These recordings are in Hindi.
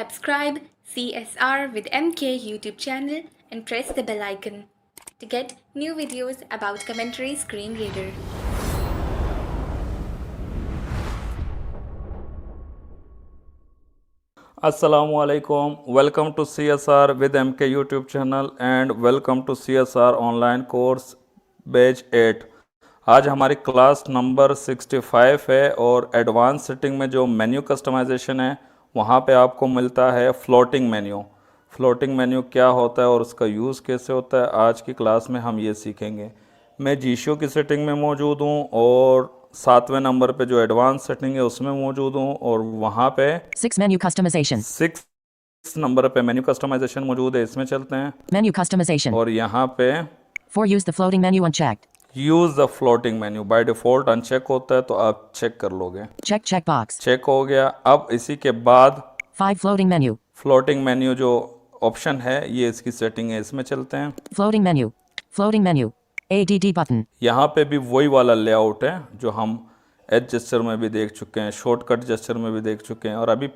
Subscribe CSR with MK YouTube channel and press the bell icon to get new videos about Commentary Screen Reader. Assalamu alaikum. Welcome to CSR with MK YouTube channel and welcome to CSR online course batch 8। आज हमारी क्लास नंबर 65 है और एडवांस सेटिंग में जो मेन्यू कस्टमाइजेशन है वहाँ पे आपको मिलता है फ्लोटिंग मेन्यू। फ्लोटिंग मेन्यू क्या होता है और उसका यूज़ कैसे होता है, आज की क्लास में हम ये सीखेंगे। मैं जीशो की सेटिंग में मौजूद हूँ और 7वें नंबर पे जो एडवांस सेटिंग है उसमें मौजूद हूँ और वहाँ पे 6 menu customization 6 नंबर पे मेन्यू कस्टमाइजेशन मौजूद है, इसमें चलते हैं। menu customization और यहाँ पे 4 use the floating menu unchecked use the floating menu by default uncheck होता है, तो आप चेक कर लोगे। check checkbox चेक हो गया। अब इसी के बाद 5 floating menu फ्लोटिंग मेन्यू जो ऑप्शन है ये इसकी सेटिंग है, इसमें चलते हैं। floating menu ADD button यहाँ पे भी वही वाला लेआउट है जो हम एज जेस्चर में भी देख चुके हैं, शॉर्टकट जेस्चर में भी देख चुके हैं और अभी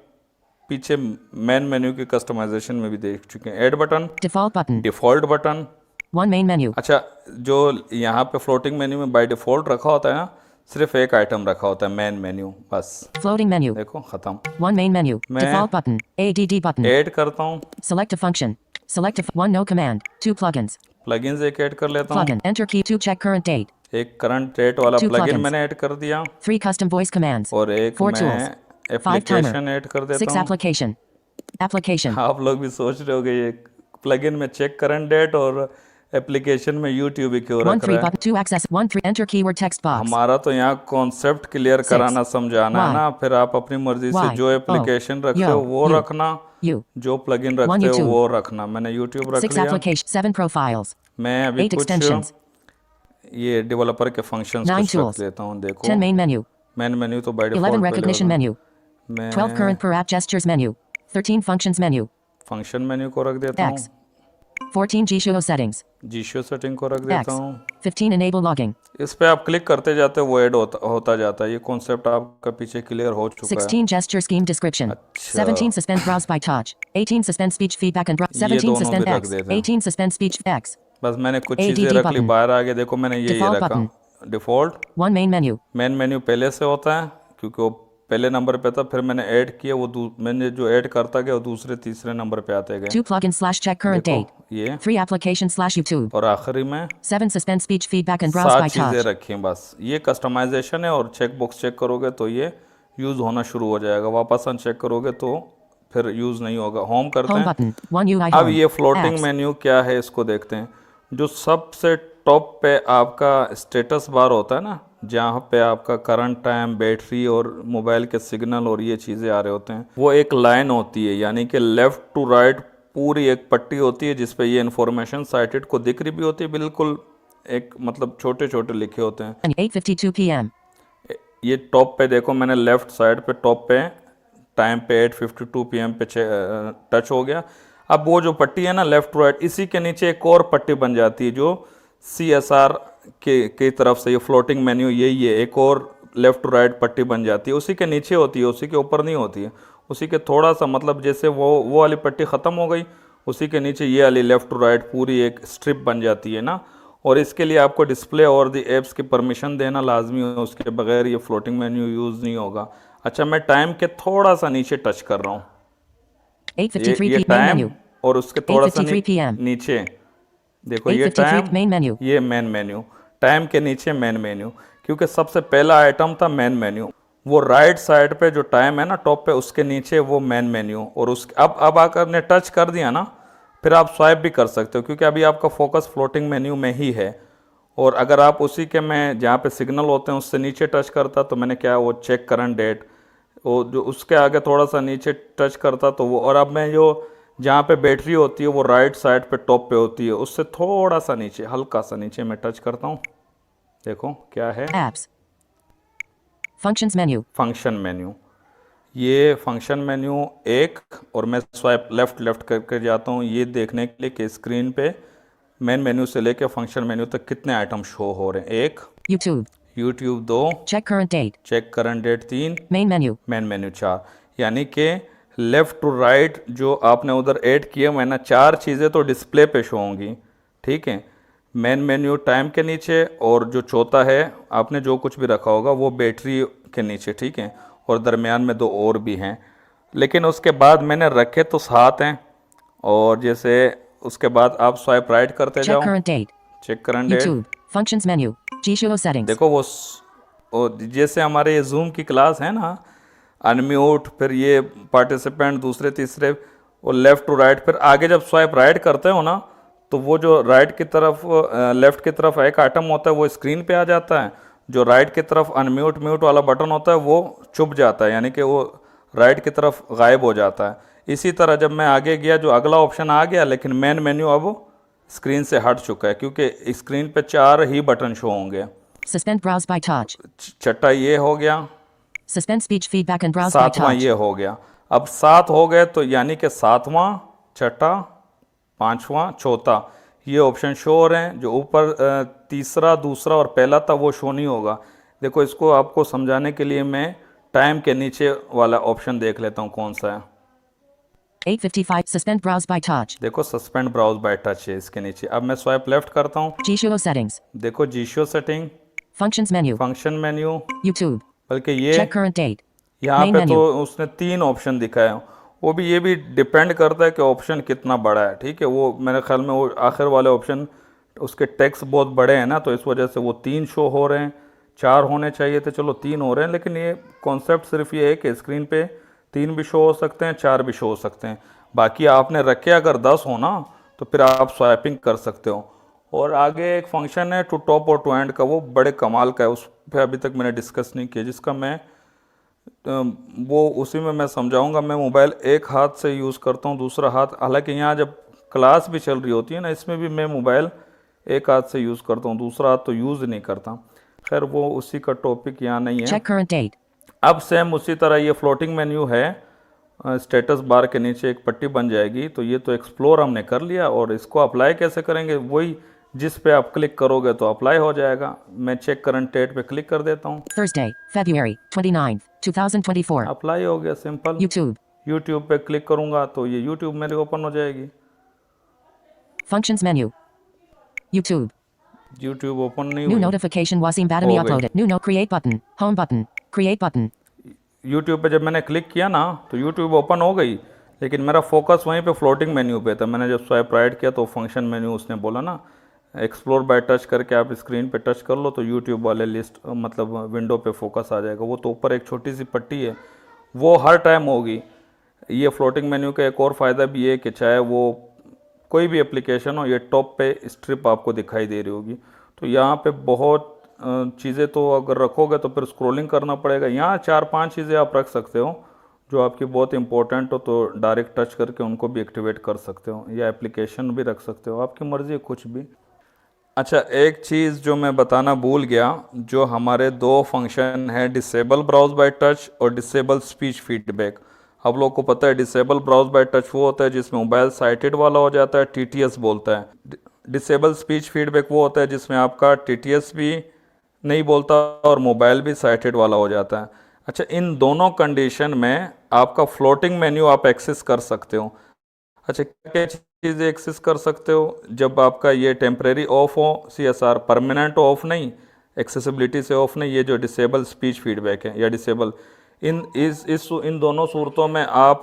पीछे मेन मेन्यू की कस्टमाइजेशन में भी देख चुके हैं। Add button, default button, one main menu अच्छा जो यहाँ पे फ्लोटिंग मेन्यू में बाय डिफ़ॉल्ट रखा होता है ना, सिर्फ एक आइटम रखा होता है मेन मेन्यू, बस। floating menu देखो ख़त्म। one main menu मैं default button ADD button add करता हूँ। select a function select a one no command 2 plugins plugins एक ऐड कर लेता हूँ। plugin enter key to check current date एक करंट डेट वाला Two प्लगइन plugins. मैंने ऐड कर दिया 3 custom voice commands और एक 4 मैं tools 5 एप्लीकेशन timer ऐड कर 6 देता हूँ। application आप लोग भी सोच रहे होगे ये प्लगइन में चेक करंट डेट और एप्लीकेशन में यूट्यूब ही क्यों 1 रख 3 रहा है। button 2 access 1 3 enter keyword text box हमारा तो यहाँ कॉन्सेप्ट क्लियर कराना समझाना है ना, फिर आप अपनी मर्जी से जो एप्लीकेशन रखते हो वो रखना, U जो प्लगइन रखते हो वो रखना। मैंने यूट्यूब रख 6 लिया। application 7 profiles मैं अभी 8 कुछ extensions ये डेवलपर के फंक्शंस 9 कुछ रख tools लेता हूँ। देखो 10 main menu मेन मेन्यू तो bye 11 default recognition menu 12 current per app gestures menu 13 functions menu function menu को रख देता हूँ। X 14 Gsudo settings जीशो सेटिंग को रख देता X हूँ। 15 enable logging इस पे आप क्लिक करते जाते हो वो ऐड होता जाता है। ये कॉन्सेप्ट आपका पीछे क्लियर हो चुका है। 16 gesture scheme description अच्छा। 17 suspend browse by touch 18 suspend speech feedback and 17 दोनों suspend भी रख X देते हैं। 18 suspend speech X बस मैंने कुछ ADD चीज़ें रख ली button. बाहर आगे। देखो मैंने ये Default रखा button. Default. one main menu main menu पहले से होता है क्योंकि वो पहले नंबर पे था, फिर मैंने ऐड किया, वो मैंने जो ऐड करता गया वो दूसरे तीसरे नंबर पे आते गए। 2 plugins slash check current date देखो ये 3 application slash YouTube और आखिरी में 7 suspend speech feedback and browse 7 by चीज़ें touch रखी हैं। बस ये कस्टमाइजेशन है और चेक बॉक्स चेक करोगे तो ये यूज़ होना शुरू हो जाएगा, वापस अनचेक करोगे तो फिर यूज़ नहीं होगा। होम करते home हैं। button 1 UI अब home ये फ्लोटिंग apps मेन्यू क्या है इसको देखते हैं। जो सबसे टॉप पे आपका स्टेटस बार होता है ना, जहाँ पे आपका करंट टाइम, बैटरी और मोबाइल के सिग्नल और ये चीज़ें आ रहे होते हैं, वो एक लाइन होती है, यानी कि लेफ़्ट टू राइट पूरी एक पट्टी होती है जिस पे ये इन्फॉर्मेशन साइटेड को दिख रही भी होती है, बिल्कुल एक मतलब छोटे छोटे लिखे होते हैं। 8:52 p.m. ये टॉप पे देखो, मैंने लेफ़्ट साइड पे टॉप पे टाइम पे 8:52 PM पे टच हो गया। अब वो जो पट्टी है ना लेफ़्ट टू राइट, इसी के नीचे एक और पट्टी बन जाती है जो CSR की तरफ से, ये फ्लोटिंग मेन्यू यही है, एक और लेफ़्ट टू राइट पट्टी बन जाती है, उसी के नीचे होती है, उसी के ऊपर नहीं होती है, उसी के थोड़ा सा मतलब जैसे वो वाली पट्टी ख़त्म हो गई, उसी के नीचे ये वाली लेफ़्ट टू राइट पूरी एक स्ट्रिप बन जाती है ना। और इसके लिए आपको डिस्प्ले और दी एप्स की परमिशन देना लाजमी है, उसके बगैर ये फ्लोटिंग मेन्यू यूज़ नहीं होगा। अच्छा, मैं टाइम के थोड़ा सा नीचे टच कर रहा हूँ, 8:53 ये p.m. main टाइम menu और उसके थोड़ा सा 8:53 p.m. नीचे देखो ये 8:53 टाइम, main menu ये मेन मेन्यू, टाइम के नीचे मेन मेन्यू, क्योंकि सबसे पहला आइटम था मेन मेन्यू। वो राइट साइड पे जो टाइम है ना टॉप पे, उसके नीचे वो मेन मेन्यू, और उसके अब आकर ने टच कर दिया ना, फिर आप स्वाइप भी कर सकते हो क्योंकि अभी आपका फोकस फ्लोटिंग मेन्यू में ही है। और अगर आप उसी के में जहाँ पे सिग्नल होते हैं उससे नीचे टच करता तो मैंने क्या, वो चेक करंट डेट, वो जो उसके आगे थोड़ा सा नीचे टच करता तो वो, और अब मैं जो जहाँ पे बैटरी होती है वो राइट साइड पे टॉप पे होती है, उससे थोड़ा सा नीचे, हल्का सा नीचे मैं टच करता हूँ। देखो क्या है, apps functions menu function menu. ये फंक्शन मेन्यू एक, और मैं स्वाइप लेफ़्ट करके जाता हूँ ये देखने के लिए कि स्क्रीन पे मेन मेन्यू से लेके फंक्शन मेन्यू तक कितने आइटम शो हो रहे हैं। 1 YouTube 2 check current date check current date 3 main menu main menu 4, यानी कि लेफ़्ट टू राइट जो आपने उधर ऐड किए हुए हैं ना, 4 चीज़ें तो डिस्प्ले पे शो होंगी, ठीक है। मेन मेन्यू टाइम के नीचे, और जो चौथा है आपने जो कुछ भी रखा होगा वो बैटरी के नीचे, ठीक है। और दरमियान में 2 और भी हैं, लेकिन उसके बाद मैंने रखे तो 7 हैं। और जैसे उसके बाद आप स्वाइप राइट करते Check जाओ, current date. Check current date. YouTube. Functions menu. G-Show settings. देखो वो जैसे हमारे ये जूम की क्लास है ना, अनम्यूट, फिर ये पार्टिसिपेंट दूसरे तीसरे, और लेफ़्ट टू राइट, फिर आगे जब स्वाइप राइट करते हो ना, तो वो जो राइट की तरफ लेफ़्ट की तरफ एक आइटम होता है वो स्क्रीन पे आ जाता है, जो राइट की तरफ अनम्यूट म्यूट वाला बटन होता है वो छुप जाता है, यानी कि वो राइट की तरफ गायब हो जाता है। इसी तरह जब मैं आगे गया, जो अगला ऑप्शन आ गया, लेकिन मेन मेन्यू अब स्क्रीन से हट चुका है, क्योंकि स्क्रीन पे 4 ही बटन शो होंगे। Suspend browse by touch. छठा ये हो गया, Suspend speech feedback and browse by 7वां touch. ये हो गया। अब 7 हो गए, तो यानी कि 7वां, छठा, 5वां, चौथा ये ऑप्शन शो हो रहे हैं। जो ऊपर तीसरा, दूसरा और पहला था वो शो नहीं होगा। देखो, इसको आपको समझाने के लिए मैं टाइम के नीचे वाला ऑप्शन देख लेता हूँ कौन सा है। 8:55. Suspend browse by touch. देखो, सस्पेंड ब्राउज बाय टच है इसके नीचे। अब मैं स्वाइप लेफ्ट करता हूँ, G-Show settings. देखो G show setting, Functions menu. Function menu, YouTube. बल्कि ये Check current date. यहाँ Main पे menu. तो उसने 3 ऑप्शन दिखाए हैं। वो भी, ये भी डिपेंड करता है कि ऑप्शन कितना बड़ा है, ठीक है। वो मेरे ख्याल में वो आखिर वाले ऑप्शन उसके टेक्स्ट बहुत बड़े हैं ना, तो इस वजह से वो 3 शो हो रहे हैं। 4 होने चाहिए थे, चलो 3 हो रहे हैं। लेकिन ये कॉन्सेप्ट सिर्फ ये है कि स्क्रीन पे 3 भी शो हो सकते हैं, 4 भी शो हो सकते हैं। बाकी आपने रखे अगर 10 हो ना, तो फिर आप स्वाइपिंग कर सकते हो। और आगे एक फंक्शन है टू टॉप और टू एंड का, वो बड़े कमाल का है, उस पर अभी तक मैंने डिस्कस नहीं किया, जिसका मैं वो उसी में मैं समझाऊंगा। मैं मोबाइल एक हाथ से यूज़ करता हूँ, दूसरा हाथ, हालांकि यहाँ जब क्लास भी चल रही होती है ना, इसमें भी मैं मोबाइल एक हाथ से यूज़ करता हूँ, दूसरा हाथ तो यूज़ नहीं करता। खैर, वो उसी का टॉपिक यहाँ नहीं है। Check current date. अब सेम उसी तरह ये फ्लोटिंग मेन्यू है, स्टेटस बार के नीचे एक पट्टी बन जाएगी। तो ये तो एक्सप्लोर हमने कर लिया, और इसको अप्लाई कैसे करेंगे, वही जिस पे आप क्लिक करोगे तो अप्लाई हो जाएगा। मैं चेक करंट डेट पे क्लिक कर देता हूँ, Thursday, February 29th, 2024. अप्लाई हो गया, सिंपल। YouTube. यूट्यूब पे क्लिक करूँगा तो ये यूट्यूब मेरे ओपन हो जाएगी। Functions menu. YouTube. YouTube open नहीं New हुई, notification Wasim Badami हो गई। uploaded. New note create button. Home button. Create button. YouTube पे जब मैंने क्लिक किया ना, तो यूट्यूब ओपन हो गई, लेकिन मेरा फोकस वहीं पे फ्लोटिंग मेन्यू पे था। मैंने जब स्वाइप राइट किया तो फंक्शन मेन्यू उसने बोला ना, एक्सप्लोर बाय टच करके आप स्क्रीन पे टच कर लो तो यूट्यूब वाले लिस्ट मतलब विंडो पे फोकस आ जाएगा। वो तो ऊपर एक छोटी सी पट्टी है, वो हर टाइम होगी। ये फ्लोटिंग मेन्यू का एक और फ़ायदा भी है कि चाहे वो कोई भी एप्लीकेशन हो, ये टॉप पे स्ट्रिप आपको दिखाई दे रही होगी। तो यहाँ पे बहुत चीज़ें तो अगर रखोगे तो फिर स्क्रॉलिंग करना पड़ेगा। यहाँ 4-5 चीज़ें आप रख सकते हो जो आपकी बहुत इंपॉर्टेंट हो, तो डायरेक्ट टच करके उनको भी एक्टिवेट कर सकते हो, या एप्लीकेशन भी रख सकते हो, आपकी मर्ज़ी है कुछ भी। अच्छा, एक चीज़ जो मैं बताना भूल गया, जो हमारे 2 फंक्शन हैं, डिसेबल ब्राउज बाय टच और डिसेबल स्पीच फीडबैक। आप लोग को पता है डिसेबल ब्राउज बाय टच वो होता है जिसमें मोबाइल साइटेड वाला हो जाता है, TTS बोलता है। डिसेबल स्पीच फीडबैक वो होता है जिसमें आपका TTS भी नहीं बोलता और मोबाइल भी साइटेड वाला हो जाता है। अच्छा, इन दोनों कंडीशन में आपका फ्लोटिंग मेन्यू आप एक्सेस कर सकते हो। अच्छा, क्या चीज़ें एक्सेस कर सकते हो जब आपका ये टेम्परेरी ऑफ हो, CSR परमानेंट ऑफ नहीं, एक्सेसिबिलिटी से ऑफ नहीं, ये जो डिसेबल स्पीच फीडबैक है या डिसेबल, इन दोनों सूरतों में आप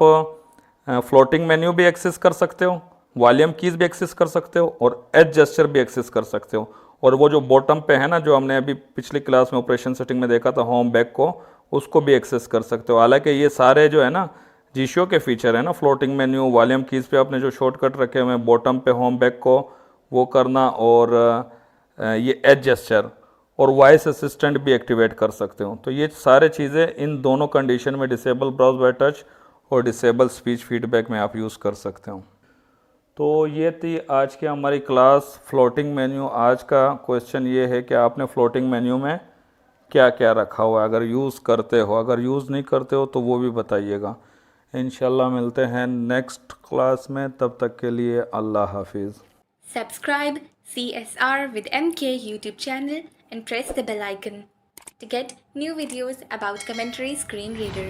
फ्लोटिंग मेन्यू भी एक्सेस कर सकते हो, वॉल्यूम कीज़ भी एक्सेस कर सकते हो, और एज जेस्चर भी एक्सेस कर सकते हो। और वो जो बॉटम पे है ना, जो हमने अभी पिछली क्लास में ऑपरेशन सेटिंग में देखा था, होम बैक को, उसको भी एक्सेस कर सकते हो। हालांकि ये सारे जो है ना जीशो के फीचर है ना, फ्लोटिंग मेन्यू, वॉल्यूम कीज़ पे आपने जो शॉर्टकट रखे हुए हैं, बॉटम पे होम बैक को वो करना, और ये एज जेस्चर और वॉइस असिस्टेंट भी एक्टिवेट कर सकते हो। तो ये सारे चीज़ें इन दोनों कंडीशन में, डिसेबल ब्राउज बाय टच और डिसेबल स्पीच फीडबैक में आप यूज़ कर सकते हो। तो ये थी आज की हमारी क्लास फ्लोटिंग मेन्यू। आज का क्वेश्चन ये है कि आपने फ्लोटिंग मेन्यू में क्या क्या रखा हुआ है, अगर यूज़ करते हो, अगर यूज़ नहीं करते हो तो वो भी बताइएगा। इंशाल्लाह मिलते हैं नेक्स्ट क्लास में, तब तक के लिए अल्लाह हाफिज़। Subscribe CSR with MK YouTube channel and press the bell icon to get new videos about Commentary Screen Reader.